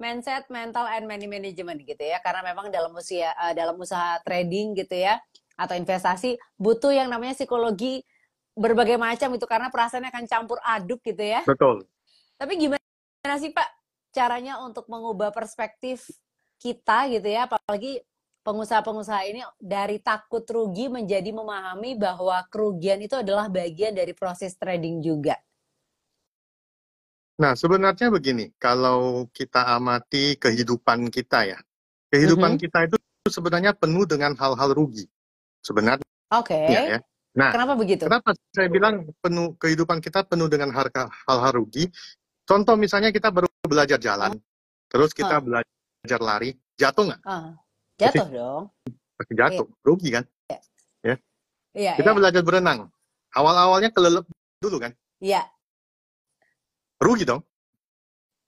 mindset, mental, and money management gitu ya. Karena memang dalam usaha trading gitu ya atau investasi butuh yang namanya psikologi berbagai macam itu karena perasaannya akan campur aduk gitu ya. Betul. Tapi gimana sih Pak caranya untuk mengubah perspektif kita gitu ya, apalagi pengusaha-pengusaha ini dari takut rugi menjadi memahami bahwa kerugian itu adalah bagian dari proses trading juga. Nah, sebenarnya begini, kalau kita amati kehidupan kita ya, kehidupan kita itu sebenarnya penuh dengan hal-hal rugi. Sebenarnya Oke. ya. Nah, Kenapa begitu? kenapa saya bilang kehidupan kita penuh dengan hal-hal rugi? Contoh misalnya kita baru belajar jalan, terus kita belajar lari, jatuh nggak? Jatuh dong. Pasti jatuh, rugi kan? Ya. Iya, Kita iya. belajar berenang, awal-awalnya kelelep dulu kan? Iya. Rugi dong.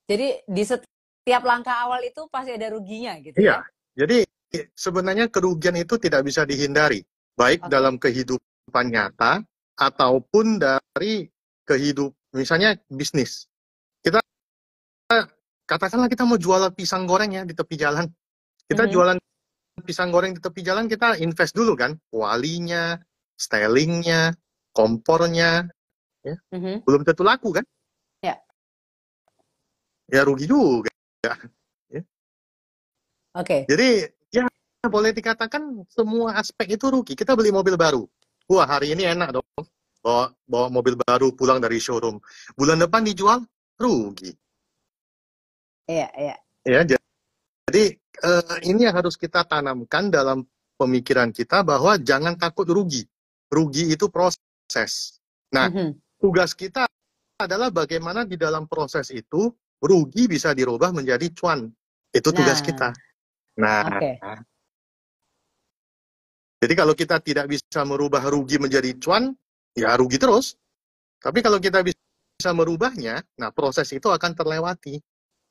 Jadi di setiap langkah awal itu pasti ada ruginya gitu Iya. ya? Jadi sebenarnya kerugian itu tidak bisa dihindari, baik dalam kehidupan nyata ataupun dari misalnya bisnis. Kita katakanlah kita mau jualan pisang goreng ya di tepi jalan. Kita jualan pisang goreng di tepi jalan, kita invest dulu kan, kualinya, stylingnya, kompornya, ya. Belum tentu laku kan? Ya. Ya rugi juga. Ya. Jadi ya boleh dikatakan semua aspek itu rugi. Kita beli mobil baru, wah hari ini enak dong, bawa mobil baru pulang dari showroom. Bulan depan dijual rugi. Iya, iya. Ya, jadi ini yang harus kita tanamkan dalam pemikiran kita bahwa jangan takut rugi. Rugi itu proses. Nah, tugas kita adalah bagaimana di dalam proses itu rugi bisa dirubah menjadi cuan. Itu tugas kita. Nah, jadi kalau kita tidak bisa merubah rugi menjadi cuan, ya rugi terus. Tapi kalau kita bisa merubahnya, nah proses itu akan terlewati.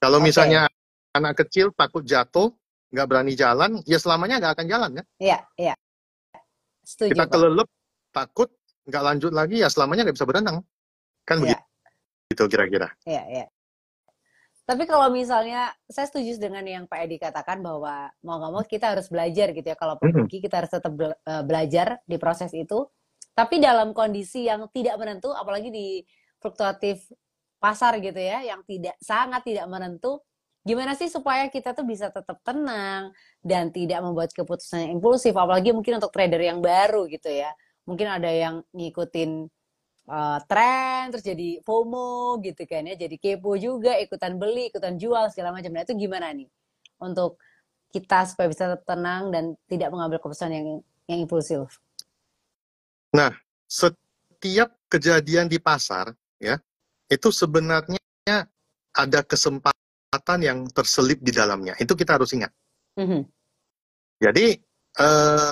Kalau misalnya anak kecil takut jatuh, nggak berani jalan, ya selamanya nggak akan jalan kan? Iya, iya. Setuju, Kita Pak. kelelep, takut, nggak lanjut lagi, ya selamanya nggak bisa berenang. Kan begitu kira-kira. Iya, iya. Tapi kalau misalnya, saya setuju dengan yang Pak Edi katakan bahwa mau nggak mau kita harus belajar gitu ya. Kalaupun rugi, kita harus tetap belajar di proses itu. Tapi dalam kondisi yang tidak menentu, apalagi di fluktuatif pasar gitu ya, yang sangat tidak menentu, gimana sih supaya kita tuh bisa tetap tenang dan tidak membuat keputusan yang impulsif, apalagi mungkin untuk trader yang baru gitu ya. Mungkin ada yang ngikutin tren, terus jadi FOMO gitu kan ya, jadi kepo juga, ikutan beli, ikutan jual segala macam. Nah itu gimana nih untuk kita supaya bisa tetap tenang dan tidak mengambil keputusan yang impulsif? Nah, setiap kejadian di pasar ya itu sebenarnya ada kesempatan yang terselip di dalamnya. Itu kita harus ingat. Jadi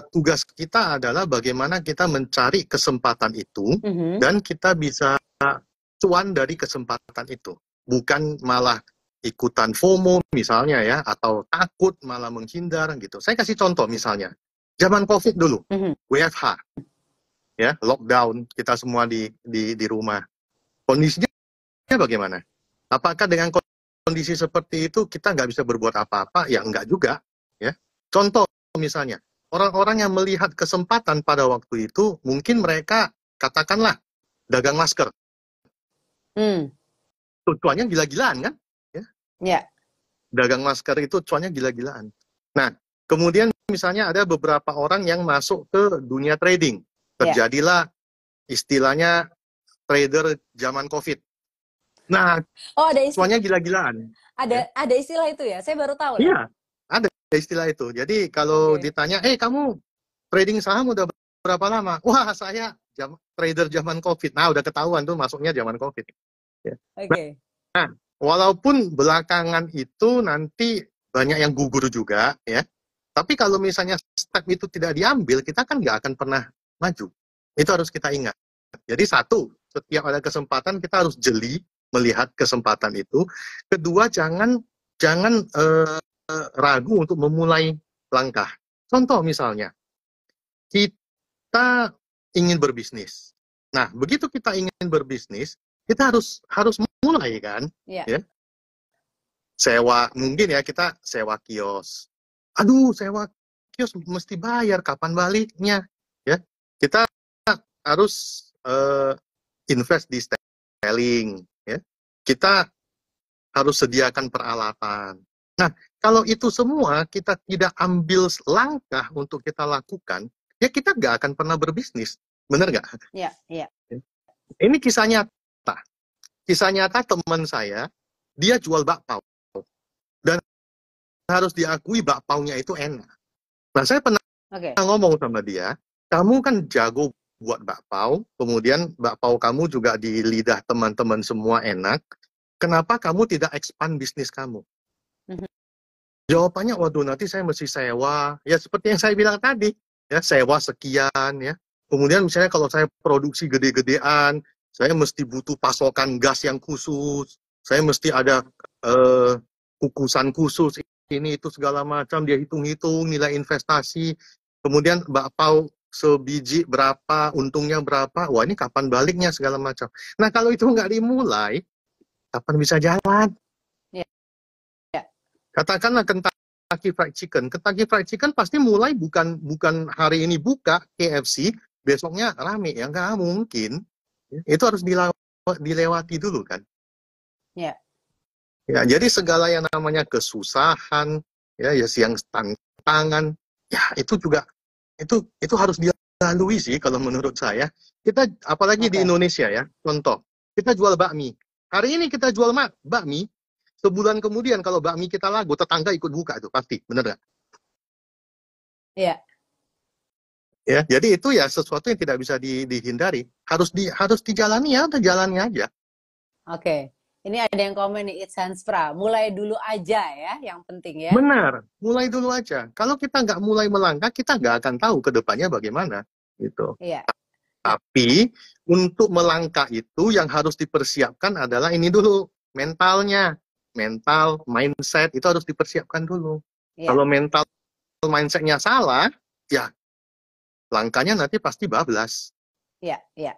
tugas kita adalah bagaimana kita mencari kesempatan itu dan kita bisa cuan dari kesempatan itu. Bukan malah ikutan FOMO misalnya ya, atau takut malah menghindar gitu. Saya kasih contoh misalnya, zaman COVID dulu, WFH, ya lockdown, kita semua di rumah. Kondisinya bagaimana? Apakah dengan kondisi seperti itu kita nggak bisa berbuat apa-apa? Ya enggak juga. Ya. Contoh misalnya, orang-orang yang melihat kesempatan pada waktu itu, mungkin mereka katakanlah dagang masker. Cuannya gila-gilaan kan? Ya. Dagang masker itu cuannya gila-gilaan. Nah, kemudian misalnya ada beberapa orang yang masuk ke dunia trading. Terjadilah istilahnya trader zaman COVID. Nah, cuannya gila-gilaan. Ada istilah itu ya? Saya baru tahu. Iya, ada istilah itu. Jadi kalau ditanya, kamu trading saham udah berapa lama? Wah, saya trader zaman COVID. Nah, udah ketahuan tuh masuknya zaman COVID. Ya. Nah, walaupun belakangan itu nanti banyak yang gugur juga, ya. Tapi kalau misalnya step itu tidak diambil, kita kan nggak akan pernah maju. Itu harus kita ingat. Jadi satu, setiap ada kesempatan kita harus jeli melihat kesempatan itu. Kedua, jangan ragu untuk memulai langkah. Contoh misalnya, kita ingin berbisnis. Nah, begitu kita ingin berbisnis, kita harus mulai kan, ya. sewa, mungkin ya kita sewa kios. Aduh, sewa kios mesti bayar, kapan baliknya? Ya, kita harus invest di styling, ya. Kita harus sediakan peralatan. Nah, kalau itu semua kita tidak ambil langkah untuk kita lakukan, ya kita nggak akan pernah berbisnis. Benar nggak? Iya, iya. Ini kisah nyata. Kisah nyata teman saya, dia jual bakpao. Dan harus diakui bakpaonya itu enak. Nah, saya pernah ngomong sama dia, kamu kan jago buat bakpao, kemudian bakpao kamu juga di lidah teman-teman semua enak, kenapa kamu tidak expand bisnis kamu? Jawabannya, waduh nanti saya mesti sewa, ya seperti yang saya bilang tadi, ya sewa sekian, ya. Kemudian misalnya kalau saya produksi gede-gedean, saya mesti butuh pasokan gas yang khusus, saya mesti ada kukusan khusus, ini itu segala macam, dia hitung-hitung nilai investasi, kemudian bakpao sebiji berapa, untungnya berapa, wah ini kapan baliknya segala macam. Nah kalau itu nggak dimulai, kapan bisa jalan? Katakanlah Kentucky Fried Chicken. Kentucky Fried Chicken pasti mulai bukan hari ini buka KFC, besoknya rame. Ya nggak mungkin. Itu harus dilewati dulu kan. Ya. Ya, jadi segala yang namanya kesusahan, ya yang tantangan, ya itu juga itu harus dilalui sih kalau menurut saya. Kita apalagi di Indonesia ya, contoh, kita jual bakmi. Hari ini kita jual bakmi, sebulan kemudian kalau bakmi kita laku, tetangga ikut buka tuh pasti, bener nggak? Iya. Ya, jadi itu ya sesuatu yang tidak bisa dihindari. Harus dijalani ya, udah jalani aja. Oke. Ini ada yang komen nih, It's Hanspra. Mulai dulu aja ya, yang penting ya. Benar, mulai dulu aja. Kalau kita nggak mulai melangkah, kita nggak akan tahu ke depannya bagaimana. Gitu. Iya. Tapi untuk melangkah itu yang harus dipersiapkan adalah ini dulu, mentalnya. Mental, mindset, itu harus dipersiapkan dulu. Iya. Kalau mental, mindsetnya salah, ya langkahnya nanti pasti bablas. Iya, iya.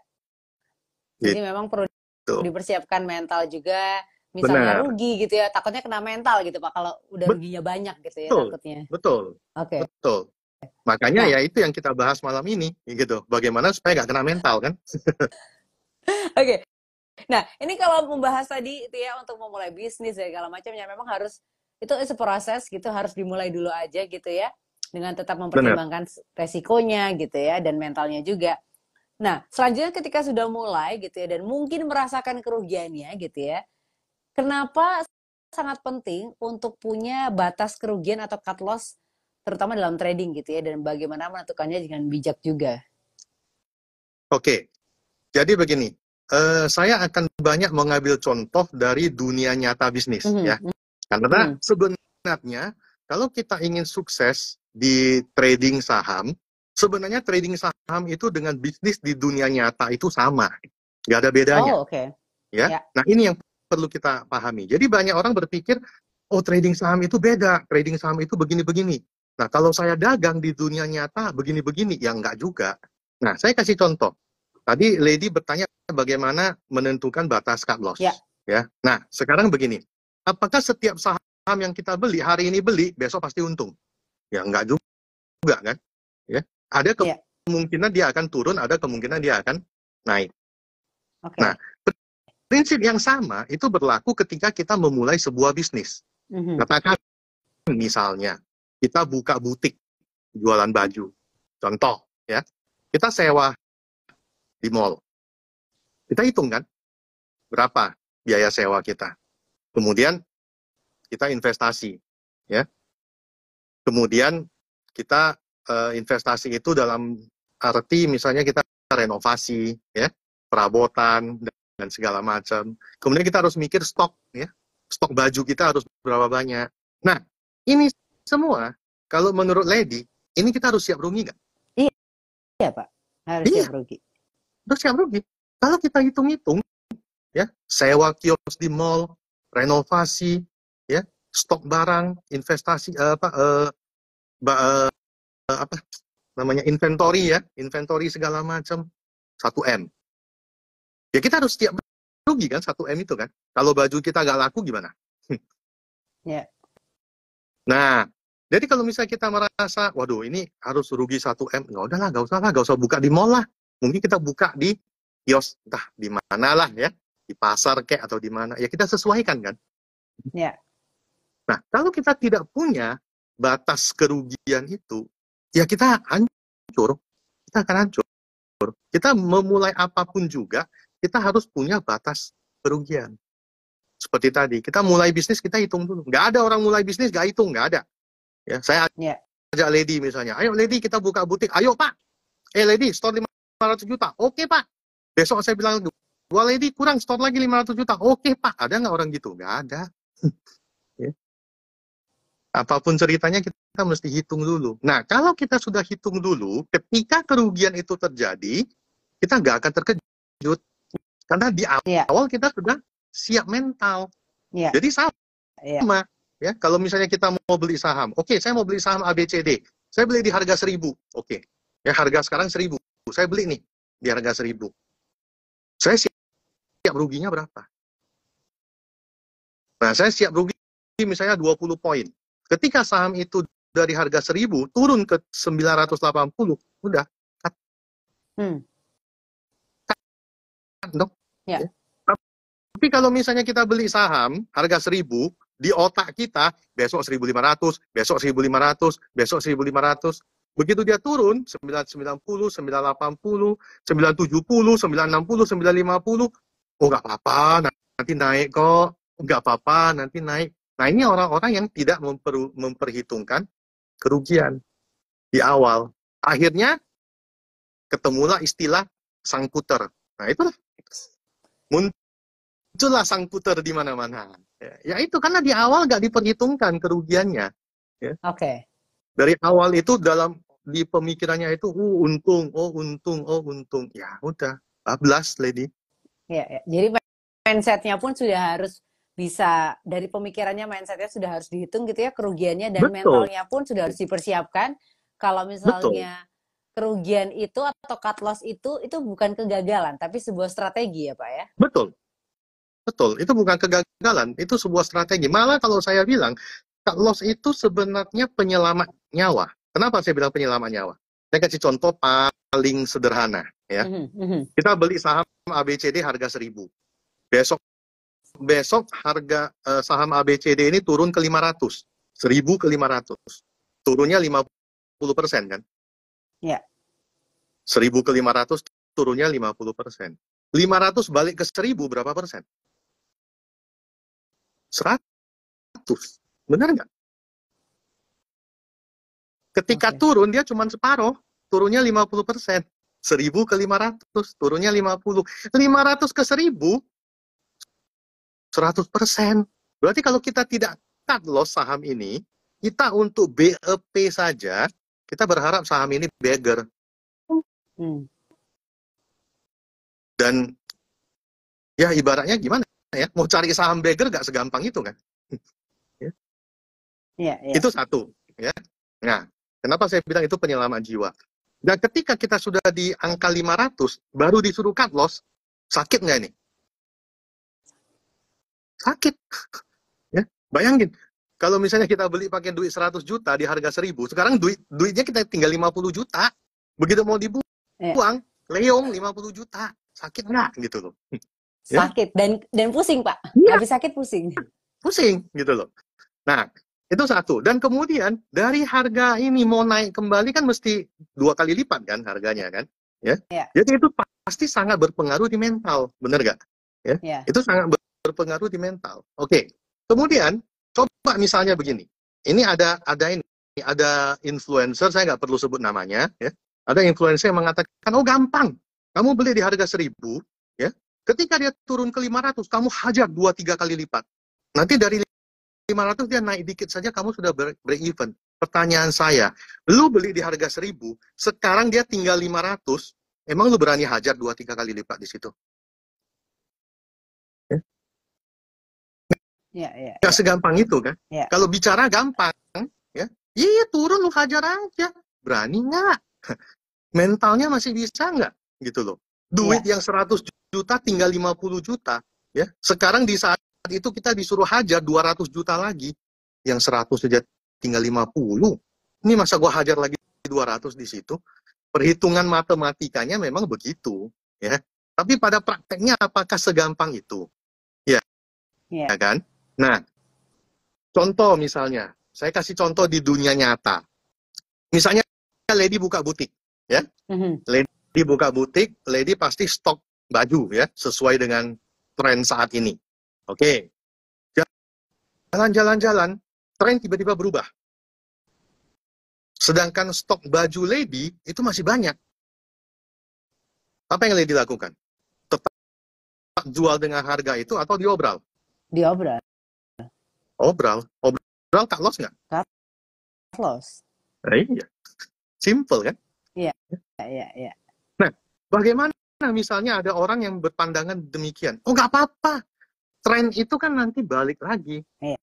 Jadi memang perlu dipersiapkan mental juga, misalnya rugi gitu ya, takutnya kena mental gitu Pak, kalau udah ruginya banyak gitu ya takutnya. Betul, betul. Makanya ya itu yang kita bahas malam ini, gitu. Bagaimana supaya nggak kena mental kan? Oke. Nah, ini kalau membahas tadi itu ya untuk memulai bisnis dan segala macamnya memang harus itu proses gitu, harus dimulai dulu aja gitu ya, dengan tetap mempertimbangkan resikonya gitu ya dan mentalnya juga. Nah, selanjutnya ketika sudah mulai gitu ya dan mungkin merasakan kerugiannya gitu ya, kenapa sangat penting untuk punya batas kerugian atau cut loss terutama dalam trading gitu ya dan bagaimana menentukannya dengan bijak juga. Oke, jadi begini, saya akan banyak mengambil contoh dari dunia nyata bisnis ya, karena sebenarnya kalau kita ingin sukses di trading saham, sebenarnya trading saham itu dengan bisnis di dunia nyata itu sama, nggak ada bedanya. Oh, oke. Ya, nah ini yang perlu kita pahami. Jadi banyak orang berpikir, oh trading saham itu beda, trading saham itu begini-begini. Nah kalau saya dagang di dunia nyata begini-begini, ya enggak juga. Nah saya kasih contoh. Tadi Lady bertanya bagaimana menentukan batas cut loss. Ya. Nah sekarang begini, apakah setiap saham yang kita beli hari ini beli, besok pasti untung? Ya enggak juga kan? Ya, ada kemungkinan dia akan turun, ada kemungkinan dia akan naik. Nah, prinsip yang sama itu berlaku ketika kita memulai sebuah bisnis. Katakan misalnya kita buka butik jualan baju, contoh ya, kita sewa di mall, kita hitung kan berapa biaya sewa kita, kemudian kita investasi, ya, kemudian kita investasi itu dalam arti misalnya kita renovasi, ya, perabotan dan segala macam. Kemudian kita harus mikir stok, ya, stok baju kita harus berapa banyak. Nah, ini semua kalau menurut Lady, ini kita harus siap rugi nggak? Iya Pak, harus siap rugi. Harus siap rugi. Kalau kita hitung-hitung, ya, sewa kios di mall, renovasi, ya, stok barang, investasi apa namanya inventory ya, inventory segala macam 1M. Ya kita harus siap rugi kan 1M itu kan. Kalau baju kita nggak laku gimana? Ya. Nah, jadi kalau misalnya kita merasa, waduh ini harus rugi 1 M, nggak udahlah, nggak usah buka di mall lah. Mungkin kita buka di kios, entah di mana lah ya, di pasar kek atau di mana. Ya kita sesuaikan kan. Ya. Nah, kalau kita tidak punya batas kerugian itu, ya kita hancur. Kita akan hancur. Kita memulai apapun juga, kita harus punya batas kerugian. Seperti tadi, kita mulai bisnis, kita hitung dulu. Nggak ada orang mulai bisnis, nggak hitung, nggak ada. Ya, saya ajak Lady misalnya, ayo Lady kita buka butik, ayo Pak. Lady, store 500 juta, oke Pak. Besok saya bilang, gua Lady kurang, store lagi 500 juta, oke Pak. Ada nggak orang gitu? Nggak ada. Ya. Apapun ceritanya kita mesti hitung dulu. Nah, kalau kita sudah hitung dulu, ketika kerugian itu terjadi, kita nggak akan terkejut. Karena di awal kita sudah siap mental. Jadi sama. Ya, kalau misalnya kita mau beli saham, oke, saya mau beli saham ABCD. Saya beli di harga 1.000. Oke. Ya, harga sekarang 1.000. Saya beli nih di harga 1.000. Saya siap ruginya berapa? Nah, saya siap rugi misalnya 20 poin. Ketika saham itu dari harga 1.000 turun ke 980, udah. Ya. Tapi kalau misalnya kita beli saham harga 1.000, di otak kita besok 1.500, besok 1.500, besok 1.500. Begitu dia turun 990, 980, 970, 960, 950, oh nggak apa-apa, nanti naik kok, nggak apa-apa, nanti naik. Nah ini orang-orang yang tidak memperhitungkan kerugian di awal. Akhirnya ketemulah istilah sang puter. Nah itulah muncullah sang puter di mana-mana. Ya itu karena di awal nggak diperhitungkan kerugiannya. Ya. Oke. Dari awal itu di pemikirannya itu, untung, untung. Ya udah, bablas, Lady. Ya. Jadi mindsetnya pun sudah harus bisa, dari pemikirannya mindsetnya sudah harus dihitung gitu ya kerugiannya, dan mentalnya pun sudah harus dipersiapkan. Kalau misalnya kerugian itu atau cut loss itu bukan kegagalan, tapi sebuah strategi ya Pak ya? Betul, itu bukan kegagalan, itu sebuah strategi. Malah kalau saya bilang, cut loss itu sebenarnya penyelamat nyawa. Kenapa saya bilang penyelamat nyawa? Saya kasih contoh paling sederhana. Ya. Kita beli saham ABCD harga 1.000. Besok harga saham ABCD ini turun ke 500. 1.000 ke 500. Turunnya 50% kan? Ya. 1.000 ke 500, turunnya 50%. 500 balik ke 1.000 berapa persen? 100. Benar nggak? Ketika turun, dia cuma separuh. Turunnya 50%. 1.000 ke 500, turunnya 50. 500 ke 1.000, 100%. Berarti kalau kita tidak cut loss saham ini, kita untuk BEP saja, kita berharap saham ini beggar. Dan ya ibaratnya gimana ya, mau cari saham beggar nggak segampang itu kan. Itu satu ya. Nah, kenapa saya bilang itu penyelamat jiwa. Dan ketika kita sudah di angka 500 baru disuruh cut loss, sakit nggak ini? Sakit. Ya, bayangin kalau misalnya kita beli pakai duit 100 juta di harga 1.000, sekarang duitnya kita tinggal 50 juta. Begitu mau dibuang, leong 50 juta. Sakit nggak gitu loh. Sakit dan pusing Pak. Habis sakit pusing. Pusing gitu loh. Nah, itu satu. Dan kemudian dari harga ini mau naik kembali kan mesti 2 kali lipat kan harganya kan. Ya. Jadi itu pasti sangat berpengaruh di mental, bener nggak? Ya. Itu sangat berpengaruh di mental. Oke. Kemudian coba misalnya begini. Ini ada influencer, saya nggak perlu sebut namanya, ya. Ada influencer yang mengatakan, oh gampang, kamu beli di harga 1.000, ya. Ketika dia turun ke 500, kamu hajar 2-3 kali lipat. Nanti dari 500 dia naik dikit saja, kamu sudah break even. Pertanyaan saya, lu beli di harga 1.000, sekarang dia tinggal 500, emang lu berani hajar 2-3 kali lipat di situ? Gak segampang itu kan? Kalau bicara gampang, ya, iya turun lu hajar aja. Berani nggak? Mentalnya masih bisa nggak? Gitu loh. Duit yang 100 juta tinggal 50 juta. Ya. Sekarang di saat itu kita disuruh hajar 200 juta lagi. yang 100 saja tinggal 50. Ini masa gua hajar lagi 200 di situ? Perhitungan matematikanya memang begitu, ya. Tapi pada prakteknya apakah segampang itu? Ya, ya kan? Nah, contoh misalnya, saya kasih contoh di dunia nyata. Misalnya Lady buka butik, ya. Lady buka butik, Lady pasti stok baju, ya, sesuai dengan tren saat ini. Oke. Jalan-jalan, tren tiba-tiba berubah. Sedangkan stok baju Lady itu masih banyak. Apa yang Lady lakukan? Tetap jual dengan harga itu atau diobral? Diobral. Obral cut loss nggak? Cut loss. Iya. Simple kan? Iya. Nah, bagaimana misalnya ada orang yang berpandangan demikian? Oh, nggak apa-apa. Tren itu kan nanti balik lagi. Iya.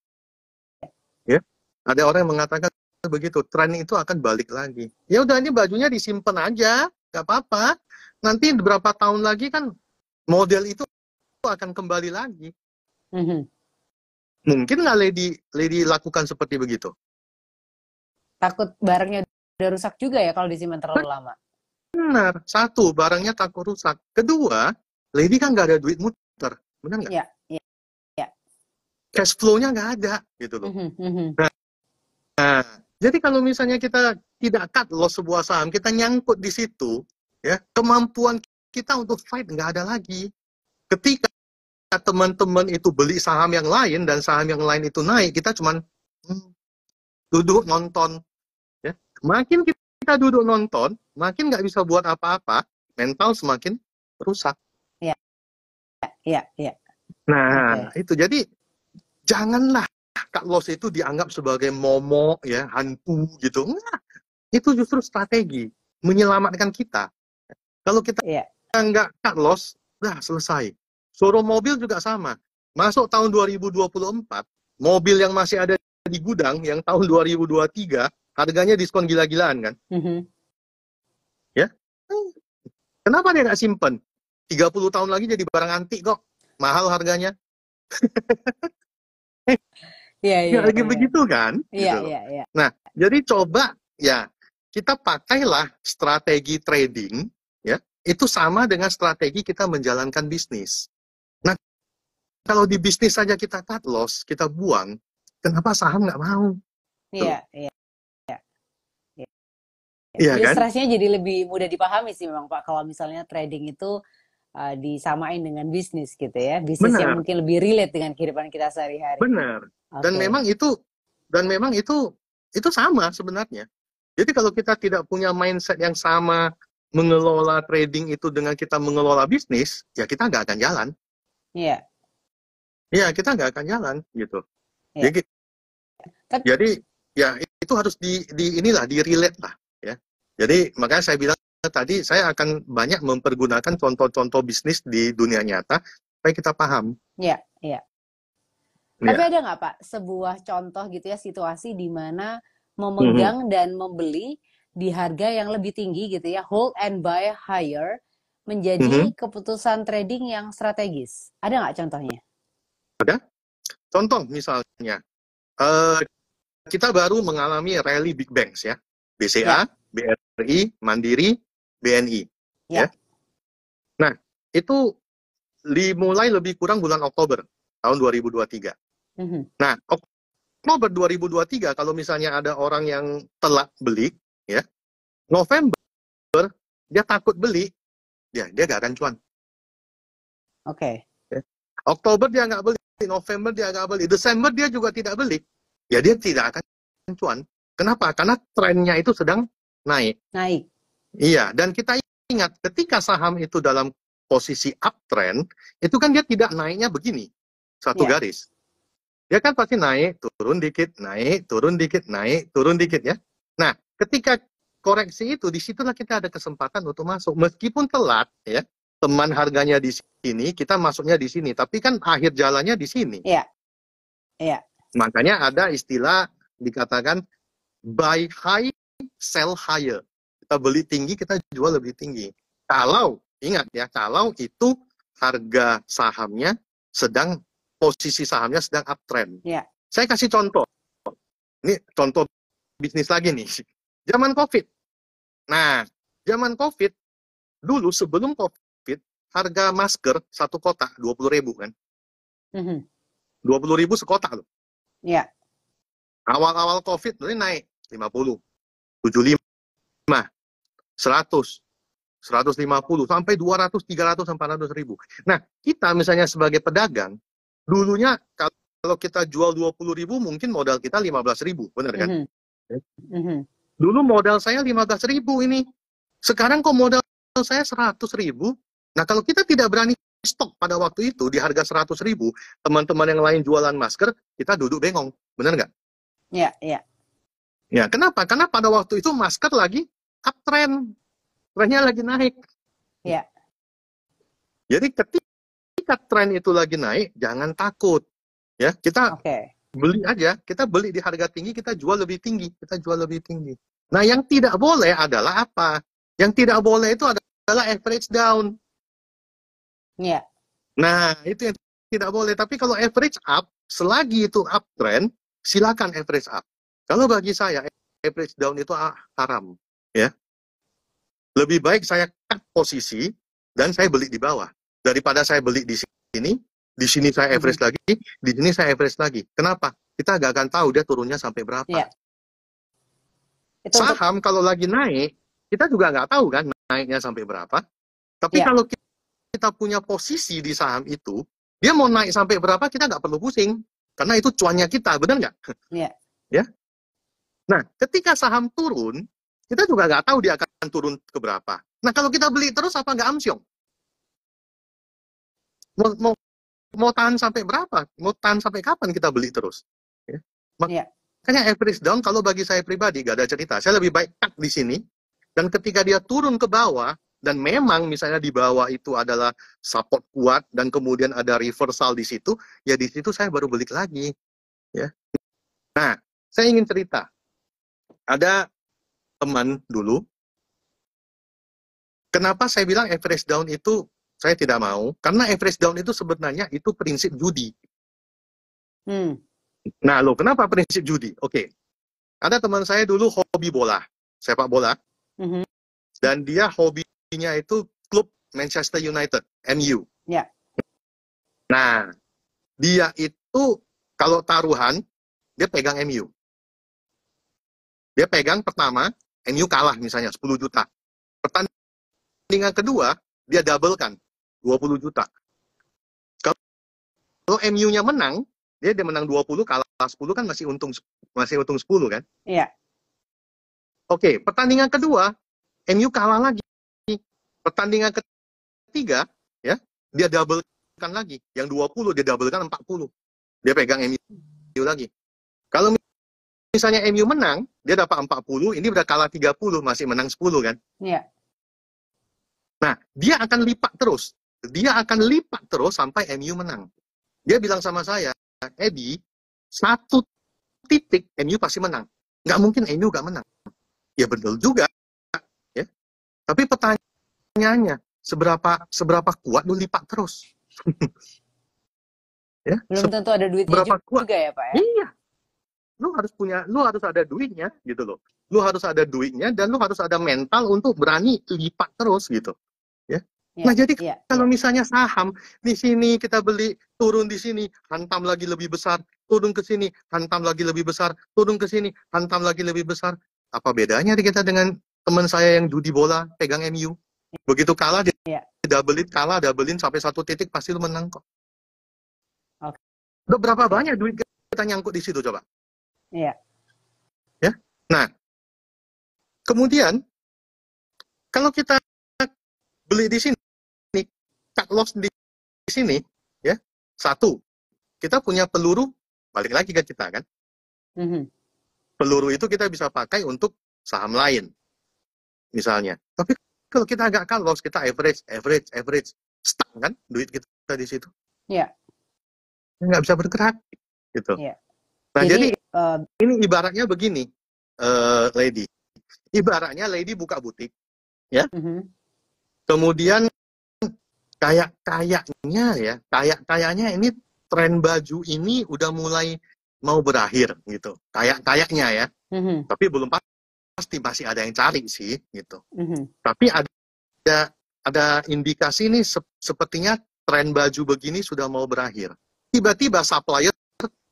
Ya. Ada orang yang mengatakan begitu, tren itu akan balik lagi. Ya udah, ini bajunya disimpan aja, nggak apa-apa. Nanti beberapa tahun lagi kan model itu akan kembali lagi. Mungkin nggak Lady lakukan seperti begitu? Takut barangnya udah rusak juga ya kalau disimpan terlalu lama. Benar. Satu, barangnya takut rusak. Kedua, Lady kan nggak ada duit muter. Benar nggak? Iya. Cash flow-nya nggak ada, gitu loh. Nah, jadi kalau misalnya kita tidak cut loss sebuah saham, kita nyangkut di situ, ya, kemampuan kita untuk fight nggak ada lagi. Ketika teman-teman itu beli saham yang lain dan saham yang lain itu naik, kita cuman duduk nonton. Ya. Makin kita duduk nonton, makin nggak bisa buat apa-apa, mental semakin rusak. Iya. Nah, itu jadi janganlah cut loss itu dianggap sebagai momok, ya, hantu gitu. Enggak. Itu justru strategi menyelamatkan kita. Kalau kita nggak cut loss, udah selesai. Showroom mobil juga sama. Masuk tahun 2024, mobil yang masih ada di gudang yang tahun 2023 harganya diskon gila-gilaan kan? Ya, kenapa dia nggak simpen? 30 tahun lagi jadi barang antik kok, mahal harganya. Iya. Lagi begitu kan? Iya. Nah, jadi coba ya kita pakailah strategi trading, ya, itu sama dengan strategi kita menjalankan bisnis. Nah, kalau di bisnis saja kita cut loss, kita buang, kenapa saham nggak mau? Iya. Kan? Ilustrasinya jadi lebih mudah dipahami sih memang Pak, kalau misalnya trading itu disamain dengan bisnis gitu ya. Bisnis yang mungkin lebih relate dengan kehidupan kita sehari-hari. Benar. Dan memang itu sama sebenarnya. Jadi kalau kita tidak punya mindset yang sama mengelola trading itu dengan kita mengelola bisnis, ya kita nggak akan jalan. Iya. Iya, kita nggak akan jalan gitu. Jadi ya itu harus di relate lah, ya. Jadi makanya saya bilang tadi saya akan banyak mempergunakan contoh-contoh bisnis di dunia nyata supaya kita paham. Iya. Tapi ada nggak Pak sebuah contoh gitu ya, situasi di mana memegang dan membeli di harga yang lebih tinggi gitu ya, hold and buy higher, menjadi keputusan trading yang strategis? Ada nggak contohnya? Ada. Contoh misalnya, kita baru mengalami rally big banks ya, BCA, BRI, Mandiri, BNI. Ya. Nah, itu dimulai lebih kurang bulan Oktober tahun 2023. Nah, Oktober 2023 kalau misalnya ada orang yang telat beli, ya, November dia takut beli, dia gak akan cuan. Oke. Oktober dia nggak beli, November dia nggak beli, Desember dia juga tidak beli, ya dia tidak akan cuan. Kenapa? Karena trennya itu sedang naik. Iya, dan kita ingat ketika saham itu dalam posisi uptrend, itu kan dia tidak naiknya begini, satu garis. Dia kan pasti naik, turun dikit, naik, turun dikit, naik, turun dikit ya. Nah, ketika koreksi itu, disitulah kita ada kesempatan untuk masuk. Meskipun telat ya, teman harganya di sini, kita masuknya di sini. Tapi kan akhir jalannya di sini. Iya. Makanya ada istilah dikatakan buy high, sell higher. Kita beli tinggi, kita jual lebih tinggi. Kalau, ingat ya, kalau itu harga sahamnya posisi sahamnya sedang uptrend. Yeah. Saya kasih contoh. Ini contoh bisnis lagi nih. Zaman COVID. Nah, zaman COVID, dulu sebelum COVID, harga masker satu kotak 20.000 kan. 20.000 sekotak loh. Iya. Awal-awal COVID ini naik 50, 75, 100, 150, sampai 200, 300, 400.000. Nah, kita misalnya sebagai pedagang, dulunya kalau kita jual 20.000, mungkin modal kita 15.000, benar kan? Dulu modal saya 15.000 ini. Sekarang kok modal saya 100.000. Nah, kalau kita tidak berani stok pada waktu itu di harga 100.000, teman-teman yang lain jualan masker, kita duduk bengong. Benar nggak? Iya, iya. Ya, kenapa? Karena pada waktu itu masker lagi uptrend. Trennya lagi naik. Iya. Jadi ketika tren itu lagi naik, jangan takut. Ya, kita beli aja, kita beli di harga tinggi, kita jual lebih tinggi, Nah, yang tidak boleh adalah apa? Yang tidak boleh itu adalah average down. Iya. Nah, itu yang tidak boleh. Tapi kalau average up, selagi itu uptrend, silakan average up. Kalau bagi saya, average down itu haram. Ya. Lebih baik saya cut posisi, dan saya beli di bawah. Daripada saya beli di sini saya average lagi, di sini saya average lagi. Kenapa? Kita nggak akan tahu dia turunnya sampai berapa. Iya. Saham kalau lagi naik, kita juga nggak tahu kan naiknya sampai berapa. Tapi kalau kita punya posisi di saham itu, dia mau naik sampai berapa kita nggak perlu pusing. Karena itu cuannya kita, benar nggak? Iya. Ya. Nah, ketika saham turun, kita juga nggak tahu dia akan turun ke berapa. Nah, kalau kita beli terus apa nggak amsyong? Mau tahan sampai berapa? Mau tahan sampai kapan kita beli terus? Ya. Makanya average down kalau bagi saya pribadi gak ada cerita. Saya lebih baik cut di sini, dan ketika dia turun ke bawah, dan memang misalnya di bawah itu adalah support kuat, dan kemudian ada reversal di situ, ya di situ saya baru balik lagi. Ya. Nah, saya ingin cerita. Ada teman dulu, kenapa saya bilang average down itu saya tidak mau, karena average down itu sebenarnya itu prinsip judi. Nah, loh, kenapa prinsip judi? Oke. Ada teman saya dulu hobi bola, sepak bola. Dan dia hobinya itu klub Manchester United, MU. Ya. Nah, dia itu kalau taruhan, dia pegang MU. Dia pegang pertama, MU kalah misalnya 10 juta. Pertandingan kedua, dia doublekan, 20 juta. Kalau MU-nya menang, dia menang 20, kalah 10 kan masih untung 10 kan? Iya. Oke, pertandingan kedua, MU kalah lagi. Pertandingan ketiga, ya, dia doublekan lagi. Yang 20 dia doublekan 40. Dia pegang MU lagi. Kalau misalnya MU menang, dia dapat 40, ini udah kalah 30, masih menang 10 kan? Iya. Nah, dia akan lipat terus. Dia akan lipat terus sampai MU menang. Dia bilang sama saya, Edi, 1 titik MU pasti menang. Nggak mungkin MU nggak menang. Ya betul juga. Ya. Tapi pertanyaannya, seberapa kuat lu lipat terus? Ya, belum tentu ada duitnya juga ya Pak ya? Iya. Lu harus ada duitnya gitu loh. Lu harus ada duitnya dan lu harus ada mental untuk berani lipat terus gitu. Ya. Nah, jadi kalau misalnya saham di sini kita beli, turun di sini, hantam lagi lebih besar, turun ke sini, hantam lagi lebih besar, turun ke sini, hantam lagi lebih besar. Apa bedanya kita dengan teman saya yang judi bola pegang MU? Begitu kalah dia doublein sampai 1 titik pasti lu menang kok. Oke. Udah berapa banyak duit kita nyangkut di situ coba? Iya. Ya. Nah, kemudian kalau kita beli di sini, cut loss di sini, ya, 1, kita punya peluru, balik lagi ke kita kan, peluru itu kita bisa pakai untuk saham lain, misalnya. Tapi kalau kita agak cut loss, kita average, stuck kan, duit kita di situ. Iya. Nggak bisa bergerak, gitu. Iya. Nah, jadi ini ibaratnya begini, Lady. Ibaratnya Lady buka butik, ya. Kemudian kayaknya ini tren baju ini udah mulai mau berakhir gitu. Kayaknya ya. Mhm. Tapi belum pasti, masih ada yang cari sih gitu. Mhm. Tapi ada indikasi nih sepertinya tren baju begini sudah mau berakhir. Tiba-tiba supplier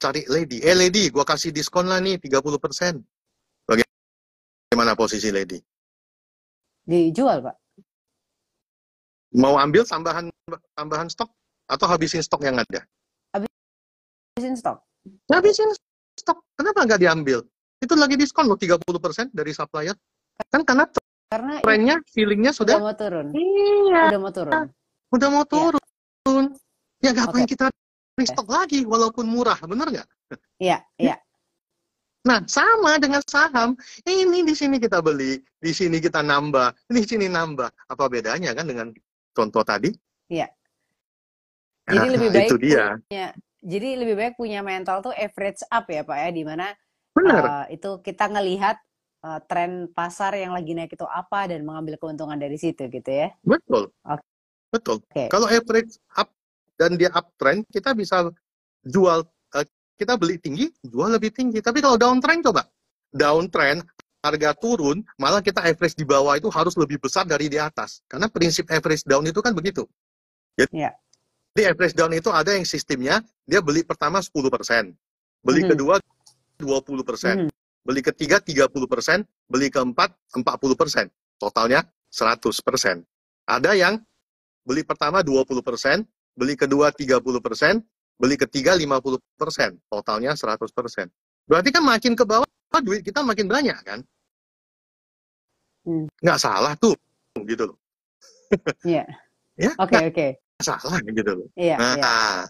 cari Lady. Lady, gua kasih diskon lah nih 30%. Bagaimana posisi Lady? Dijual, Pak. Mau ambil tambahan stok atau habisin stok yang ada? Habisin stok. Habisin stok. Kenapa nggak diambil? Itu lagi diskon loh 30% dari supplier. Kan karena trennya, feelingnya udah sudah mau turun. Iya. Udah mau turun. Udah mau turun. Ya ngapain Okay. kita restock lagi walaupun murah, bener nggak? Iya, iya. Nah, sama dengan saham. Ini di sini kita beli, di sini kita nambah, di sini nambah. Apa bedanya kan dengan contoh tadi? Iya. Jadi lebih baik itu dia. Jadi lebih baik punya mental tuh average up ya Pak ya, di mana itu kita ngelihat tren pasar yang lagi naik itu apa dan mengambil keuntungan dari situ gitu ya. Betul. Okay. Betul. Kalau average up dan dia uptrend, kita bisa jual, kita beli tinggi, jual lebih tinggi. Tapi kalau downtrend coba, downtrend harga turun, malah kita average di bawah itu harus lebih besar dari di atas. Karena prinsip average down itu kan begitu. Jadi average down itu ada yang sistemnya, dia beli pertama 10%, beli kedua 20%, beli ketiga 30%, beli keempat 40%, totalnya 100%. Ada yang beli pertama 20%, beli kedua 30%, beli ketiga 50%, totalnya 100%. Berarti kan makin ke bawah, duit kita makin banyak kan? Nggak salah tuh, gitu loh. Iya. Ya, Oke. salah gitu loh. Iya, iya.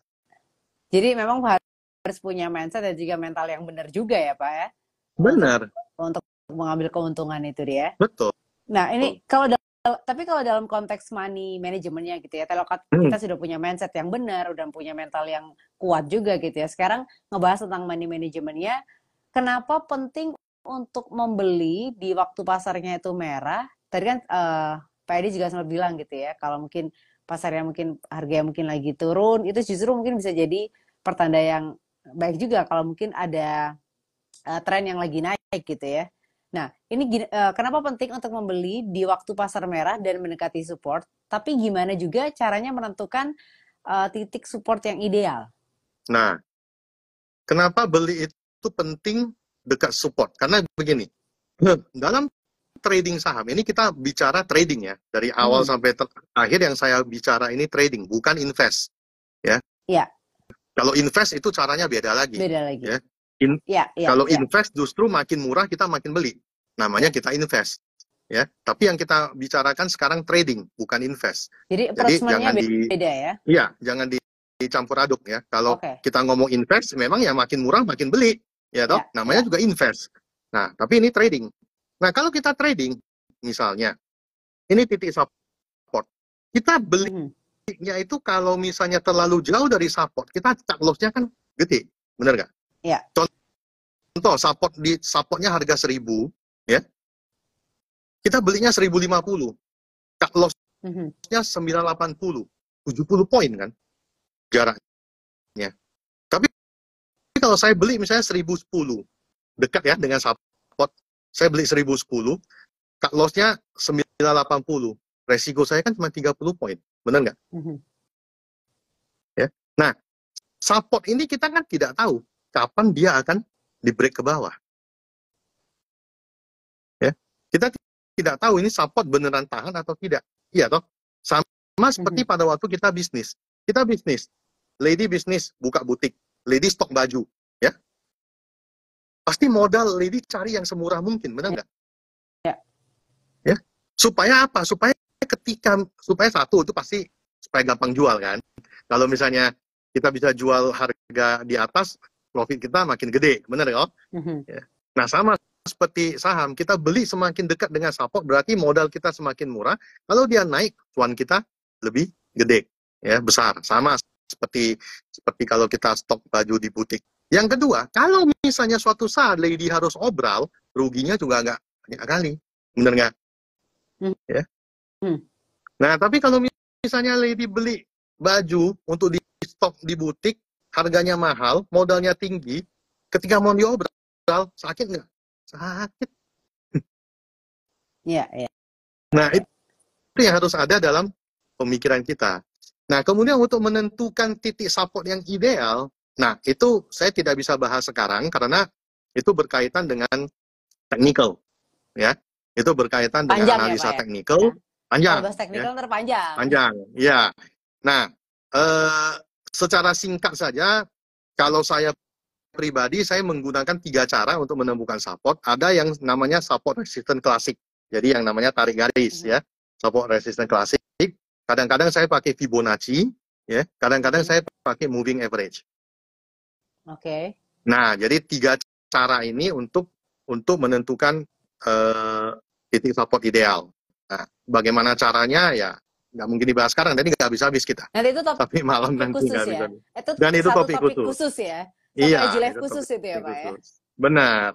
Jadi memang harus punya mindset dan juga mental yang benar juga ya Pak ya. Benar. Untuk mengambil keuntungan itu dia. Betul. Nah ini tapi kalau dalam konteks money manajemennya gitu ya, kalau kita sudah punya mindset yang benar, udah punya mental yang kuat juga gitu ya. Sekarang ngebahas tentang money manajemennya, kenapa penting untuk membeli di waktu pasarnya itu merah? Tadi kan Pak Edi juga sempat bilang gitu ya, kalau mungkin pasarnya mungkin harganya mungkin lagi turun, itu justru mungkin bisa jadi pertanda yang baik juga kalau mungkin ada tren yang lagi naik gitu ya. Nah, ini kenapa penting untuk membeli di waktu pasar merah dan mendekati support, tapi gimana juga caranya menentukan titik support yang ideal? Nah, kenapa beli itu penting dekat support? Karena begini, dalam trading saham, ini kita bicara trading ya, dari awal sampai terakhir yang saya bicara ini trading, bukan invest. Ya. Iya. Kalau invest itu caranya beda lagi. Beda lagi. Ya. Kalau invest justru makin murah kita makin beli. Namanya kita invest. Ya, tapi yang kita bicarakan sekarang trading, bukan invest. Jadi jangan beda ya? Iya, jangan dicampur aduk ya. Kalau kita ngomong invest, memang ya makin murah makin beli, ya toh. Namanya juga invest. Nah, tapi ini trading. Nah, kalau kita trading, misalnya, ini titik support. Kita belinya itu kalau misalnya terlalu jauh dari support, kita cut loss-nya kan gede, bener nggak? Iya. Contoh, supportnya harga 1.000, ya. Kita belinya 1.050, cut loss-nya 980, 70 poin kan jaraknya. Tapi kalau saya beli misalnya 1.010, dekat ya dengan support, saya beli 1.010, cut loss-nya 980, resiko saya kan cuma 30 poin, benar nggak? Ya. Nah, support ini kita kan tidak tahu kapan dia akan di-break ke bawah. Ya. Kita tidak tahu ini support beneran tahan atau tidak. Iya toh? Sama seperti pada waktu kita bisnis. Kita bisnis. Lady bisnis, buka butik. Lady stok baju. Ya. Pasti modal Lady cari yang semurah mungkin, benar nggak? Ya. Supaya apa? Supaya satu itu pasti supaya gampang jual kan. Kalau misalnya kita bisa jual harga di atas, profit kita makin gede, benar ya? Ya. Nah, sama seperti saham, kita beli semakin dekat dengan support, berarti modal kita semakin murah. Kalau dia naik, cuan kita lebih gede, ya besar. Sama seperti kalau kita stok baju di butik. Yang kedua, kalau misalnya suatu saat Lady harus obral, ruginya juga nggak banyak kali, bener nggak? Ya. Nah, tapi kalau misalnya Lady beli baju untuk di stok di butik, harganya mahal, modalnya tinggi, Ketika mau diobral, sakit nggak? Sakit. Iya, iya. Nah, itu yang harus ada dalam pemikiran kita. Nah, kemudian untuk menentukan titik support yang ideal, nah itu saya tidak bisa bahas sekarang karena itu berkaitan dengan technical, ya. Itu berkaitan dengan Panjang ya Pak analisa ya? technical, Ya. Kalau panjang, bahas ya, teknikal terpanjang. panjang, ya. Nah, secara singkat saja, kalau saya pribadi, saya menggunakan 3 cara untuk menemukan support. Ada yang namanya support resistance klasik, jadi yang namanya tarik garis, ya. Support resistance klasik. Kadang-kadang saya pakai Fibonacci, ya. Kadang-kadang saya pakai moving average. Oke. Nah, jadi 3 cara ini untuk menentukan titik support ideal. Nah, bagaimana caranya ya nggak mungkin dibahas sekarang, jadi nggak bisa habis kita. Nanti itu Tapi malam topik nanti khusus nggak bisa. ya? Itu Dan itu satu topik topik khusus. khusus ya? Satu IG Iya, Live itu khusus itu ya topik Pak ya? khusus. Benar.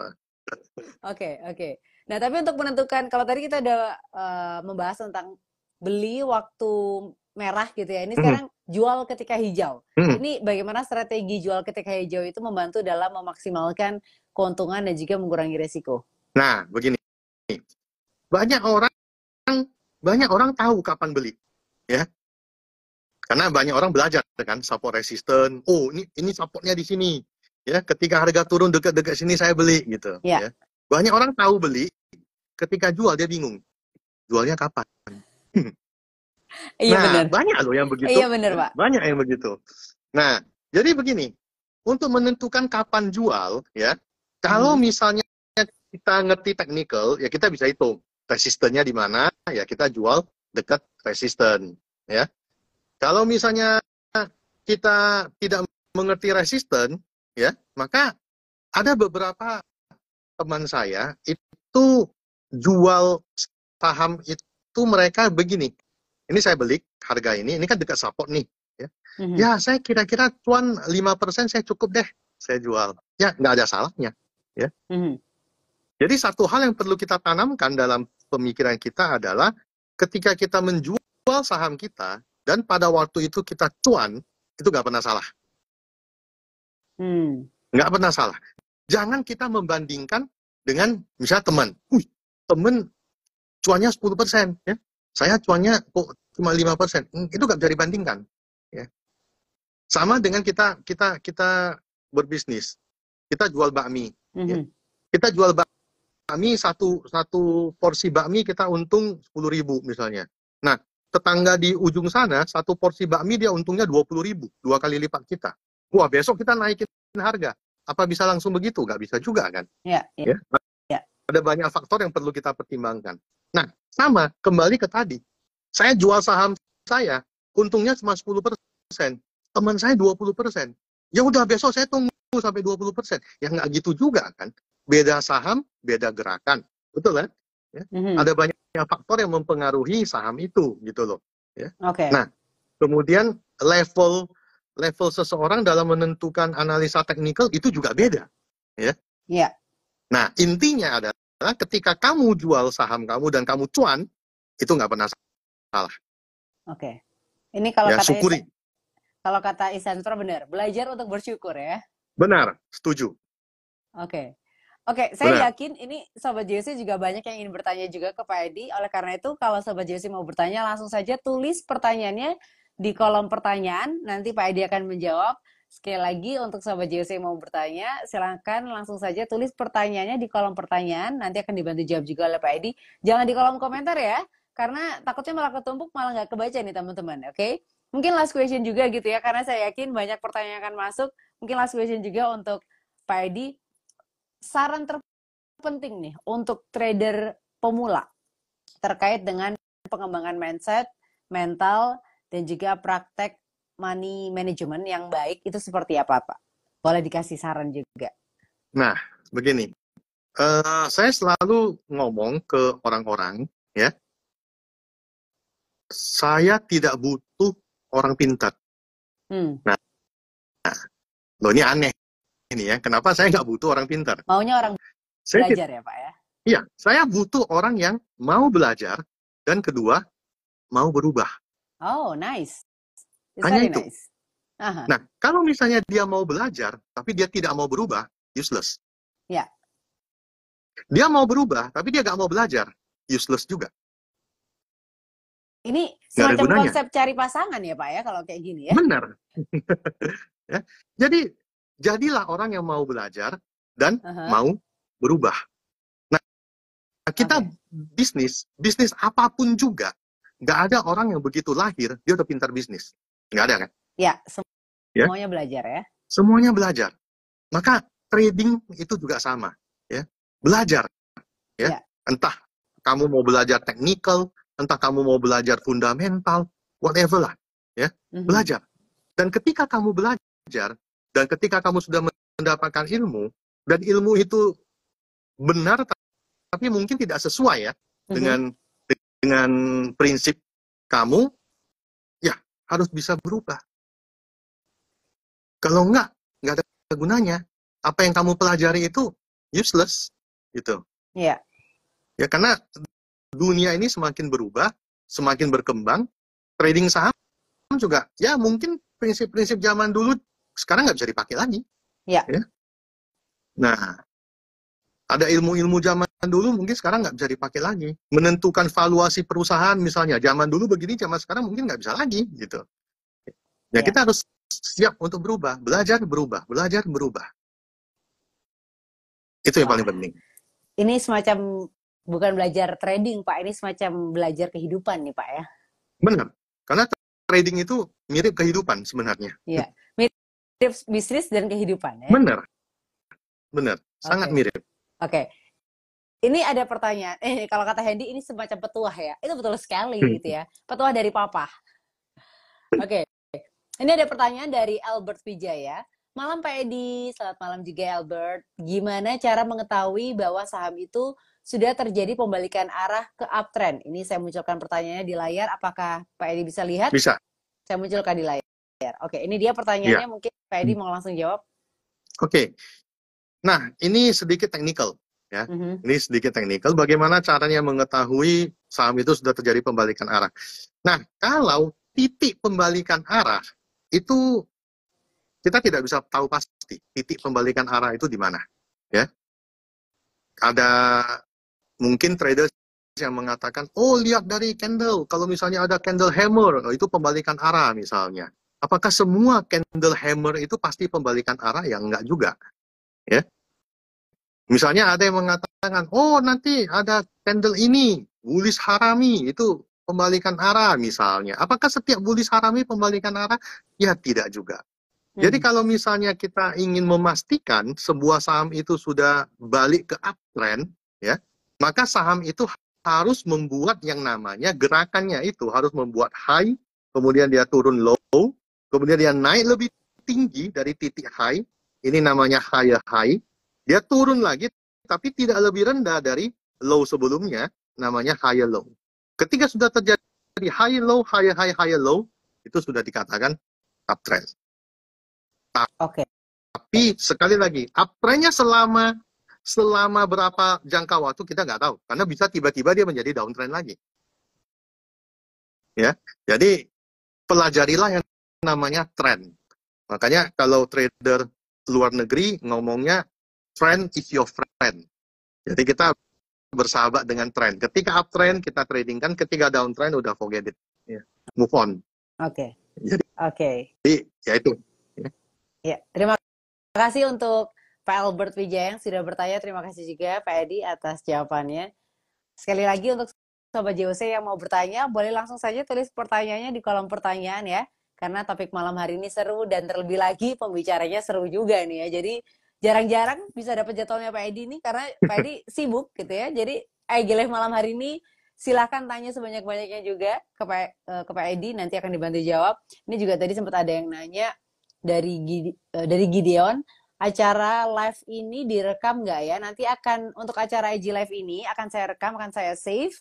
Oke, oke. Nah, tapi untuk menentukan, kalau tadi kita udah membahas tentang beli waktu merah gitu ya. Ini sekarang jual ketika hijau. Ini bagaimana strategi jual ketika hijau itu membantu dalam memaksimalkan keuntungan dan juga mengurangi resiko. Nah, begini. Banyak orang tahu kapan beli, ya. Karena banyak orang belajar kan support resisten. Oh, ini supportnya di sini. Ya, ketika harga turun dekat-dekat sini saya beli gitu, Ya. ya. Banyak orang tahu beli, ketika jual dia bingung. Jualnya kapan? Iya Nah, benar. banyak loh yang begitu. Iya benar, Ya. Pak. Banyak yang begitu. Nah, jadi begini, untuk menentukan kapan jual, ya, kalau misalnya kita ngerti technical, ya kita bisa hitung resistennya di mana, ya kita jual dekat resisten, ya. Kalau misalnya kita tidak mengerti resisten, ya, maka ada beberapa teman saya itu jual saham itu mereka begini. Ini saya beli harga ini kan dekat support nih, ya. Ya, saya kira-kira cuan 5% saya cukup deh, saya jual. Ya, nggak ada salahnya, ya. Jadi satu hal yang perlu kita tanamkan dalam pemikiran kita adalah ketika kita menjual saham kita dan pada waktu itu kita cuan, itu nggak pernah salah. Nggak pernah salah. Jangan kita membandingkan dengan misalnya teman. Teman cuannya 10%, ya. Saya cuannya kok cuma 5%. Itu nggak bisa dibandingkan, ya. Sama dengan kita berbisnis. Kita jual bakmi, ya. Kita jual bakmi satu porsi bakmi kita untung 10.000 misalnya. Nah, tetangga di ujung sana satu porsi bakmi dia untungnya 20.000, 2 kali lipat kita. Wah, besok kita naikin harga. Apa bisa langsung begitu? Nggak bisa juga kan? Ya. Ada banyak faktor yang perlu kita pertimbangkan. Nah, sama kembali ke tadi. Saya jual saham saya, untungnya cuma 10%. Teman saya 20%. Ya udah besok saya tunggu sampai 20%. Ya nggak gitu juga kan. Beda saham, beda gerakan. Betul kan? Ya? Ada banyak faktor yang mempengaruhi saham itu gitu loh. Ya? Nah, kemudian level seseorang dalam menentukan analisa teknikal itu juga beda. Ya? Nah, intinya adalah ketika kamu jual saham kamu dan kamu cuan, itu nggak pernah salah. Ini kalau ya, syukuri. Kalau kata Isantro benar, belajar untuk bersyukur ya. Benar, setuju. Oke, saya yakin ini Sobat JOC juga banyak yang ingin bertanya juga ke Pak Edi. Oleh karena itu, kalau Sobat JOC mau bertanya, langsung saja tulis pertanyaannya di kolom pertanyaan. Nanti Pak Edi akan menjawab. Sekali lagi, untuk Sobat JOC yang mau bertanya, silakan langsung saja tulis pertanyaannya di kolom pertanyaan. Nanti akan dibantu jawab juga oleh Pak Edi. Jangan di kolom komentar ya, karena takutnya malah ketumpuk, malah nggak kebaca nih teman-teman. Oke? Mungkin last question juga gitu ya, karena saya yakin banyak pertanyaan akan masuk. Mungkin last question juga untuk Pak Edi. Saran terpenting nih untuk trader pemula terkait dengan pengembangan mindset, mental, dan juga praktek money management yang baik itu seperti apa, Pak? Boleh dikasih saran juga. Nah, begini. Saya selalu ngomong ke orang-orang, ya. Saya tidak butuh orang pintar. Nah, loh ini aneh ini ya. Kenapa saya nggak butuh orang pintar? Maunya orang belajar ya, Pak ya? Iya, saya butuh orang yang mau belajar dan kedua mau berubah. Oh, nice. Hanya itu. Nice. Nah, kalau misalnya dia mau belajar tapi dia tidak mau berubah, useless. Ya. Dia mau berubah, tapi dia nggak mau belajar, useless juga. Ini Nggak ada semacam gunanya. konsep cari pasangan ya Pak ya, kalau kayak gini ya? Benar. Ya. Jadi, jadilah orang yang mau belajar dan mau berubah. Nah, kita bisnis apapun juga, nggak ada orang yang begitu lahir, dia udah pintar bisnis. Nggak ada kan? Ya, Ya. semuanya belajar ya? Semuanya belajar. Maka trading itu juga sama. Ya. Belajar. Ya. Entah kamu mau belajar technical, entah kamu mau belajar fundamental, whatever lah. Ya. Belajar. Dan ketika kamu belajar, dan ketika kamu sudah mendapatkan ilmu, dan ilmu itu benar, tapi mungkin tidak sesuai ya dengan prinsip kamu, ya harus bisa berubah. Kalau nggak ada gunanya. Apa yang kamu pelajari itu useless, gitu. Iya. Ya karena dunia ini semakin berubah, semakin berkembang. Trading saham juga, ya mungkin prinsip-prinsip zaman dulu sekarang nggak bisa dipakai lagi. Ya. Nah, ada ilmu-ilmu zaman dulu mungkin sekarang nggak bisa dipakai lagi. Menentukan valuasi perusahaan misalnya, zaman dulu begini, zaman sekarang mungkin nggak bisa lagi, gitu. Ya, kita harus siap untuk berubah, belajar berubah, belajar berubah. Itu yang paling penting. Ini semacam bukan belajar trading, Pak. Ini semacam belajar kehidupan nih, Pak ya. Benar. Karena trading itu mirip kehidupan sebenarnya. Iya. Mirip bisnis dan kehidupan ya. Benar. Benar. Sangat mirip. Oke. Ini ada pertanyaan. Kalau kata Hendy ini semacam petuah ya. Itu betul sekali gitu ya. Petuah dari Papa. Oke. Ini ada pertanyaan dari Albert Wijaya. Malam Pak Edi, selamat malam juga Albert. Gimana cara mengetahui bahwa saham itu sudah terjadi pembalikan arah ke uptrend? Ini saya munculkan pertanyaannya di layar. Apakah Pak Edi bisa lihat? Bisa. Saya munculkan di layar. Oke, ini dia pertanyaannya. Mungkin Pak Edi mau langsung jawab. Oke. Nah, ini sedikit teknikal. Ya. Ini sedikit teknikal. Bagaimana caranya mengetahui saham itu sudah terjadi pembalikan arah? Nah, kalau titik pembalikan arah itu kita tidak bisa tahu pasti titik pembalikan arah itu di mana, ya. Ada mungkin trader yang mengatakan, oh lihat dari candle, kalau misalnya ada candle hammer, itu pembalikan arah misalnya. Apakah semua candle hammer itu pasti pembalikan arah? Ya enggak juga, ya. Misalnya ada yang mengatakan, oh nanti ada candle ini, bullish harami, itu pembalikan arah misalnya. Apakah setiap bullish harami pembalikan arah? Ya tidak juga. Jadi kalau misalnya kita ingin memastikan sebuah saham itu sudah balik ke uptrend, ya, maka saham itu harus membuat yang namanya gerakannya itu harus membuat high, kemudian dia turun low, kemudian dia naik lebih tinggi dari titik high, ini namanya higher high, dia turun lagi tapi tidak lebih rendah dari low sebelumnya, namanya higher low. Ketika sudah terjadi high low, higher high, higher low, itu sudah dikatakan uptrend. Tapi sekali lagi, uptrendnya selama berapa jangka waktu kita nggak tahu, karena bisa tiba-tiba dia menjadi downtrend lagi. Ya, jadi pelajarilah yang namanya trend. Makanya kalau trader luar negeri ngomongnya trend is your friend. Jadi kita bersahabat dengan trend. Ketika uptrend kita trading kan, ketika downtrend udah forget it, move on. Jadi ya itu. Ya, terima kasih untuk Pak Albert Wijaya yang sudah bertanya. Terima kasih juga Pak Edi atas jawabannya. Sekali lagi untuk Sobat JOC yang mau bertanya, boleh langsung saja tulis pertanyaannya di kolom pertanyaan ya. Karena topik malam hari ini seru dan terlebih lagi pembicaranya seru juga nih ya. Jadi jarang-jarang bisa dapat jadwalnya Pak Edi nih karena Pak Edi sibuk gitu ya. Jadi IG Live malam hari ini silahkan tanya sebanyak-banyaknya juga ke Pak Edi, nanti akan dibantu jawab. Ini juga tadi sempat ada yang nanya dari Gideon, acara live ini direkam nggak ya? Nanti akan untuk acara IG live ini akan saya rekam, akan saya save.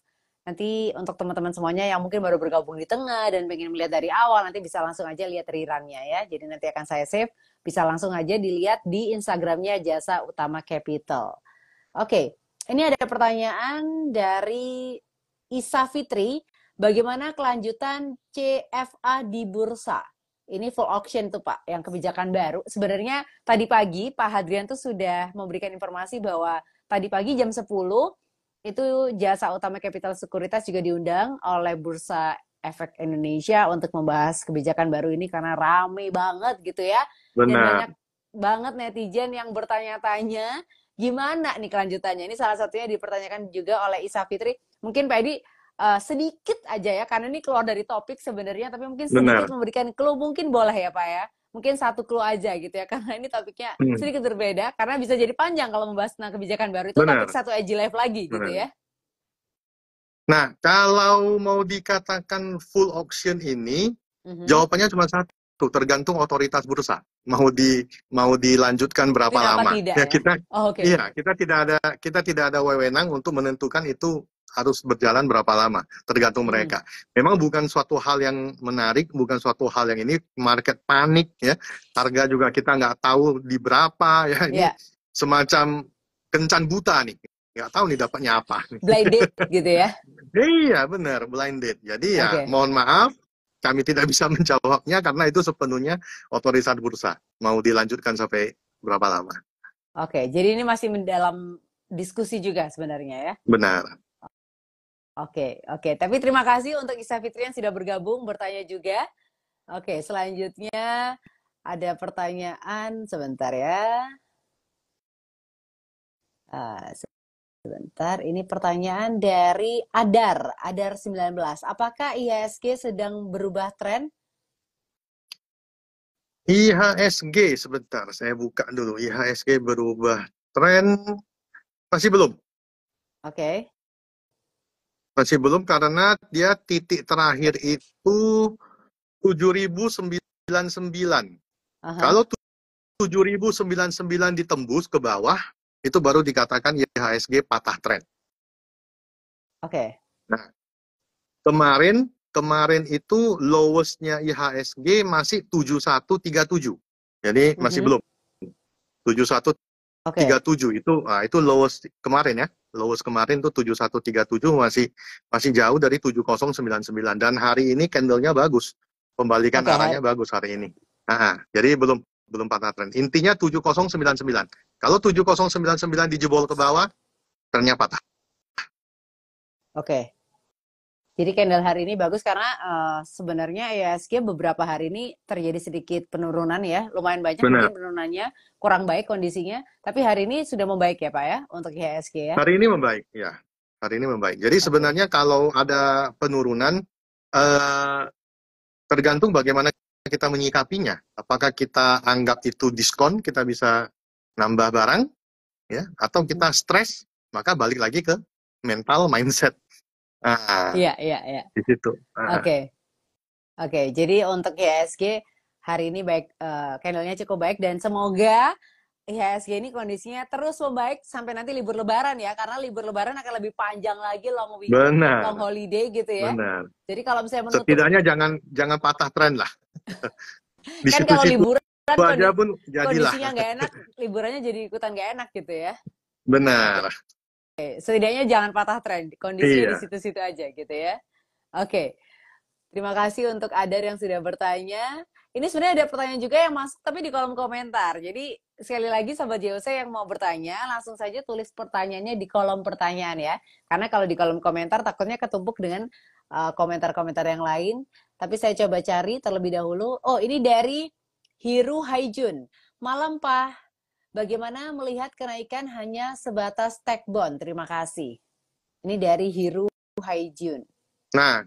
Nanti untuk teman-teman semuanya yang mungkin baru bergabung di tengah dan pengen melihat dari awal, nanti bisa langsung aja lihat rerunnya ya. Jadi nanti akan saya save, bisa langsung aja dilihat di Instagramnya Jasa Utama Capital. Oke, ini ada pertanyaan dari Isa Fitri. Bagaimana kelanjutan CFA di bursa? ini full auction tuh Pak, yang kebijakan baru. Sebenarnya tadi pagi Pak Hadrian tuh sudah memberikan informasi bahwa tadi pagi jam 10 itu Jasa Utama Capital Sekuritas juga diundang oleh Bursa Efek Indonesia untuk membahas kebijakan baru ini karena rame banget gitu ya. Dan Benar. banyak banget netizen yang bertanya-tanya gimana nih kelanjutannya. Ini salah satunya dipertanyakan juga oleh Isa Fitri. Mungkin Pak Edi sedikit aja ya, karena ini keluar dari topik sebenarnya, tapi mungkin sedikit Benar. memberikan clue, mungkin boleh ya Pak ya? Mungkin satu clue aja gitu ya, karena ini topiknya Hmm. sedikit berbeda, karena bisa jadi panjang kalau membahas tentang kebijakan baru itu topik Benar. satu IG Live lagi gitu Benar. ya. Nah, kalau mau dikatakan full auction ini, jawabannya cuma satu, tergantung otoritas bursa. Mau dilanjutkan berapa Kenapa lama. tidak Ya ya? Oh, oke. iya, kita tidak ada wewenang untuk menentukan itu harus berjalan berapa lama, tergantung mereka. Memang bukan suatu hal yang menarik, bukan suatu hal yang ini market panik ya. Harga juga kita nggak tahu di berapa ya. Ini semacam kencan buta nih. Nggak tahu nih dapatnya apa. Blinded gitu ya. Iya, benar, blinded. Jadi ya mohon maaf, kami tidak bisa menjawabnya karena itu sepenuhnya otoritas bursa. Mau dilanjutkan sampai berapa lama. Oke, jadi ini masih dalam diskusi juga sebenarnya ya. Benar. Oke. Tapi terima kasih untuk Isa Fitri yang sudah bergabung, bertanya juga. Oke, selanjutnya ada pertanyaan, sebentar ya. Sebentar, ini pertanyaan dari Adar 19. Apakah IHSG sedang berubah tren? IHSG, sebentar, saya buka dulu. IHSG berubah tren, masih belum. Oke. Masih belum karena dia titik terakhir itu 7.099. Kalau 7.099 ditembus ke bawah, itu baru dikatakan IHSG patah tren. Oke. Nah, kemarin itu lowest-nya IHSG masih 7137. Jadi masih belum. 7137 itu lowest kemarin ya. Lowest kemarin tuh 7137 masih jauh dari 7099 dan hari ini candle-nya bagus. Pembalikan arahnya bagus hari ini. Jadi belum patah tren. Intinya 7099. Kalau 7099 dijebol ke bawah, trennya patah. Oke. Jadi candle hari ini bagus karena sebenarnya IHSG beberapa hari ini terjadi sedikit penurunan ya. Lumayan banyak mungkin penurunannya, kurang baik kondisinya. Tapi hari ini sudah membaik ya Pak ya untuk IHSG ya? Hari ini membaik, ya. Hari ini membaik. Jadi sebenarnya kalau ada penurunan, tergantung bagaimana kita menyikapinya. Apakah kita anggap itu diskon, kita bisa nambah barang, ya, atau kita stres, maka balik lagi ke mental mindset. Iya. Di situ. Oke. Jadi untuk IHSG hari ini baik, candlenya cukup baik dan semoga IHSG ini kondisinya terus membaik sampai nanti libur Lebaran ya, karena libur Lebaran akan lebih panjang lagi, long weekend, long holiday gitu ya. Benar. Jadi kalau misalnya menutup, setidaknya jangan patah tren lah. Di kan kalau liburan aja pun jadilah. Kondisinya nggak enak, liburannya jadi ikutan nggak enak gitu ya. Benar. Oke, setidaknya jangan patah tren, kondisinya di situ-situ aja gitu ya. Oke, terima kasih untuk Adar yang sudah bertanya. Ini sebenarnya ada pertanyaan juga yang masuk tapi di kolom komentar. Jadi sekali lagi Sobat JOC yang mau bertanya, langsung saja tulis pertanyaannya di kolom pertanyaan ya. Karena kalau di kolom komentar takutnya ketumpuk dengan komentar-komentar yang lain. Tapi saya coba cari terlebih dahulu. Oh, ini dari Hiru Haijun. Malam Pak, bagaimana melihat kenaikan hanya sebatas tech bond? Terima kasih. Ini dari Hiru Haijun. Nah,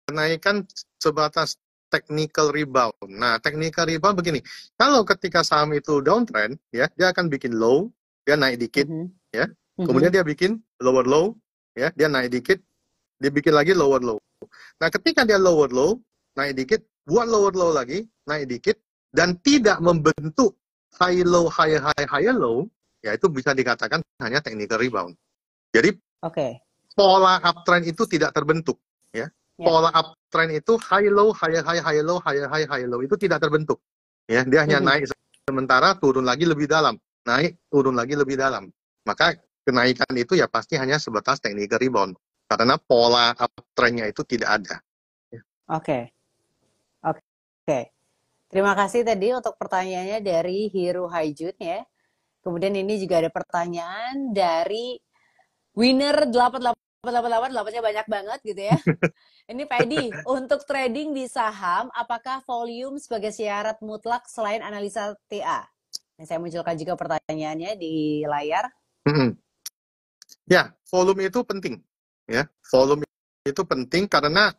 kenaikan sebatas technical rebound. Nah, technical rebound begini. Kalau ketika saham itu downtrend, ya, dia akan bikin low, dia naik dikit, ya. Kemudian dia bikin lower low, ya, dia naik dikit, dia bikin lagi lower low. Nah, ketika dia lower low, naik dikit, buat lower low lagi, naik dikit, dan tidak membentuk high low, high low, ya itu bisa dikatakan hanya technical rebound. Jadi, pola uptrend itu tidak terbentuk, ya. Pola uptrend itu high low, high low, high low itu tidak terbentuk. Ya, dia hanya naik sementara turun lagi lebih dalam, naik turun lagi lebih dalam. Maka kenaikan itu ya pasti hanya sebatas technical rebound karena pola uptrendnya itu tidak ada. Oke. Terima kasih tadi untuk pertanyaannya dari Hiru Haijun ya. Kemudian ini juga ada pertanyaan dari Winner 8888, 8-nya banyak banget gitu ya. Ini Pak Edi, untuk trading di saham, apakah volume sebagai syarat mutlak selain analisa TA? Ini saya munculkan juga pertanyaannya di layar. Ya, volume itu penting. Ya, volume itu penting karena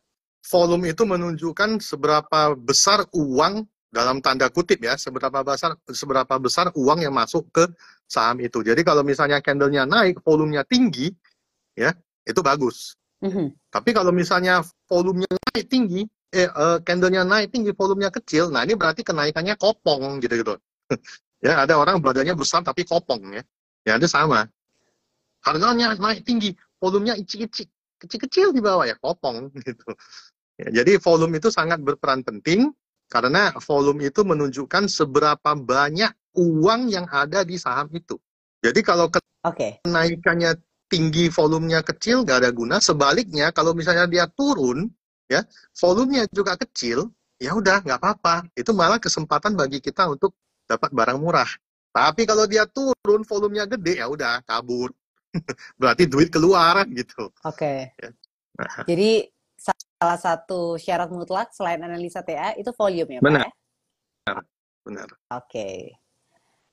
volume itu menunjukkan seberapa besar uang dalam tanda kutip ya, seberapa besar uang yang masuk ke saham itu. Jadi kalau misalnya candlenya naik, volumenya tinggi, ya itu bagus. Tapi kalau misalnya volumenya naik tinggi, candlenya naik tinggi, volumenya kecil, nah ini berarti kenaikannya kopong gitu-gitu. Ya, ada orang badannya besar tapi kopong ya. Ya itu sama. Harganya naik tinggi, volumenya icik-icik, kecil-kecil di bawah ya kopong gitu. Ya, jadi volume itu sangat berperan penting karena volume itu menunjukkan seberapa banyak uang yang ada di saham itu. Jadi kalau kenaikannya tinggi, volumenya kecil, nggak ada guna. Sebaliknya, kalau misalnya dia turun, ya volumenya juga kecil, ya udah nggak apa-apa. Itu malah kesempatan bagi kita untuk dapat barang murah. Tapi kalau dia turun, volumenya gede, ya udah kabur. Berarti duit keluar gitu. Ya. Jadi salah satu syarat mutlak selain analisa TA itu volume ya Pak ya? Benar.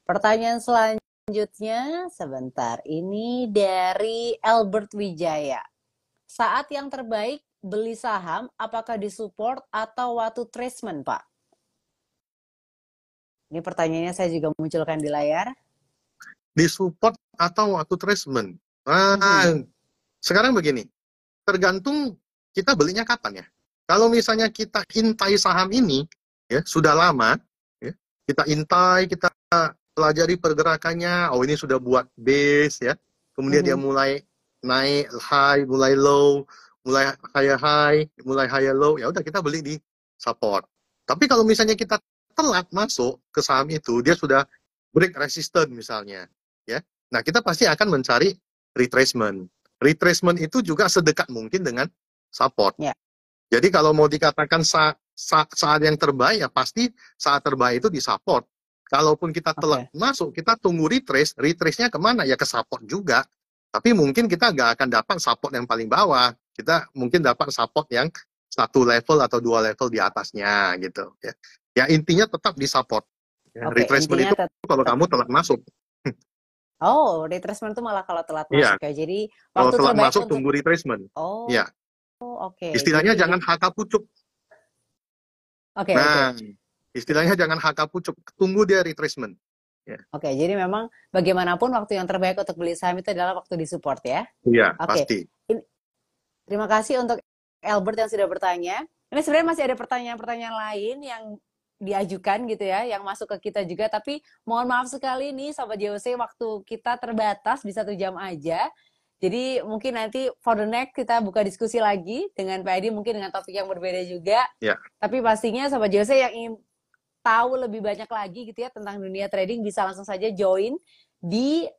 Pertanyaan selanjutnya sebentar. Ini dari Albert Wijaya. Saat yang terbaik beli saham apakah di support atau waktu tracement Pak? Ini pertanyaannya saya juga munculkan di layar. Di support atau waktu tracement? Sekarang begini, tergantung kita belinya kapan ya. Kalau misalnya kita intai saham ini, ya sudah lama, ya, kita intai, kita pelajari pergerakannya, oh ini sudah buat base ya, kemudian dia mulai naik high, mulai low, mulai high, mulai higher low, ya udah kita beli di support. Tapi kalau misalnya kita telat masuk ke saham itu, dia sudah break resistance misalnya, ya, nah kita pasti akan mencari retracement. Retracement itu juga sedekat mungkin dengan support. Jadi kalau mau dikatakan saat yang terbaik, ya pasti saat terbaik itu di support. Kalaupun kita telat masuk, kita tunggu retrace, retrace-nya kemana? Ya ke support juga. Tapi mungkin kita nggak akan dapat support yang paling bawah. Kita mungkin dapat support yang satu level atau dua level di atasnya gitu. Ya intinya tetap di support. Retracement itu kalau kamu telat masuk. Oh, retracement itu malah kalau telat masuk ya. Jadi waktu kalau telat masuk tunggu retracement. Ya. Istilahnya jangan HK pucuk. Istilahnya jangan HK pucuk, tunggu dia retracement. Jadi memang bagaimanapun waktu yang terbaik untuk beli saham itu adalah waktu di support ya. Iya, pasti. Terima kasih untuk Albert yang sudah bertanya. Ini sebenarnya masih ada pertanyaan-pertanyaan lain yang diajukan gitu ya, yang masuk ke kita juga. Tapi mohon maaf sekali nih Sobat JOC, waktu kita terbatas di 1 jam aja. Jadi mungkin nanti for the next kita buka diskusi lagi dengan Pak Edi, mungkin dengan topik yang berbeda juga. Tapi pastinya Sobat JOC yang ingin tahu lebih banyak lagi gitu ya tentang dunia trading, bisa langsung saja join di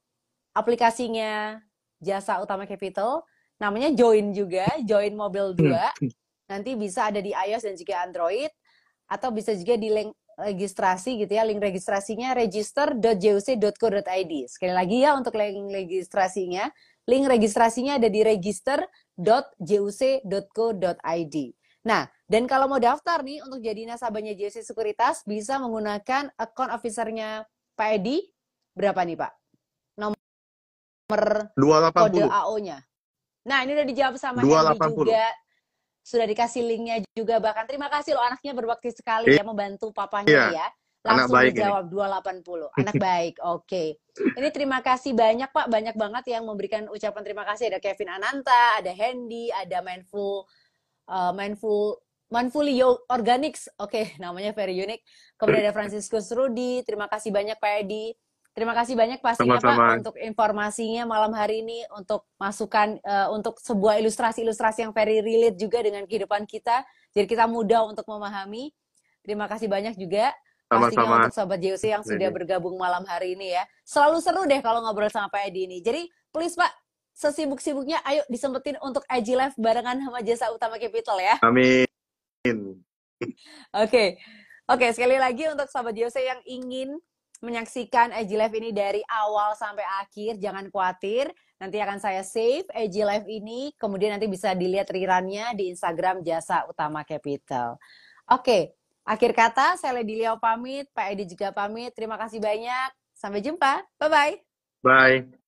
aplikasinya Jasa Utama Capital. Namanya Join juga, Join Mobile 2. Nanti bisa ada di iOS dan juga Android. Atau bisa juga di link registrasi gitu ya, link registrasinya register.juc.co.id. Sekali lagi ya untuk link registrasinya ada di register.juc.co.id. Nah, dan kalau mau daftar nih untuk jadi nasabahnya JOC Sekuritas, bisa menggunakan account officer-nya Pak Edi. Berapa nih Pak? Nomor 280. Kode AO-nya. Nah, ini udah dijawab sama Henry juga. Sudah dikasih linknya juga, bahkan terima kasih loh, anaknya berbakti sekali ya, membantu papanya ya. Langsung dijawab 280. Anak baik, oke. Ini terima kasih banyak Pak, banyak banget yang memberikan ucapan terima kasih. Ada Kevin Ananta, ada Hendy, ada Mindfully Organics, namanya very unique. Kemudian ada Franciscus Rudy, terima kasih banyak Pak Edi. Terima kasih banyak pastinya Pak untuk informasinya malam hari ini, untuk masukan untuk sebuah ilustrasi-ilustrasi yang very relate juga dengan kehidupan kita. Jadi kita mudah untuk memahami. Terima kasih banyak juga pastinya untuk Sobat JOC yang sudah bergabung malam hari ini ya. Selalu seru deh kalau ngobrol sama Pak Edi ini. Jadi please Pak, sesibuk-sibuknya ayo disempetin untuk IG Live barengan sama Jasa Utama Capital ya. Amin. Oke. Oke, sekali lagi untuk Sobat Jose yang ingin menyaksikan IG Live ini dari awal sampai akhir, jangan khawatir. Nanti akan saya save IG Live ini, kemudian nanti bisa dilihat rerunnya di Instagram Jasa Utama Capital. Oke, akhir kata saya Lady Liao pamit, Pak Edi juga pamit. Terima kasih banyak. Sampai jumpa. Bye-bye. Bye.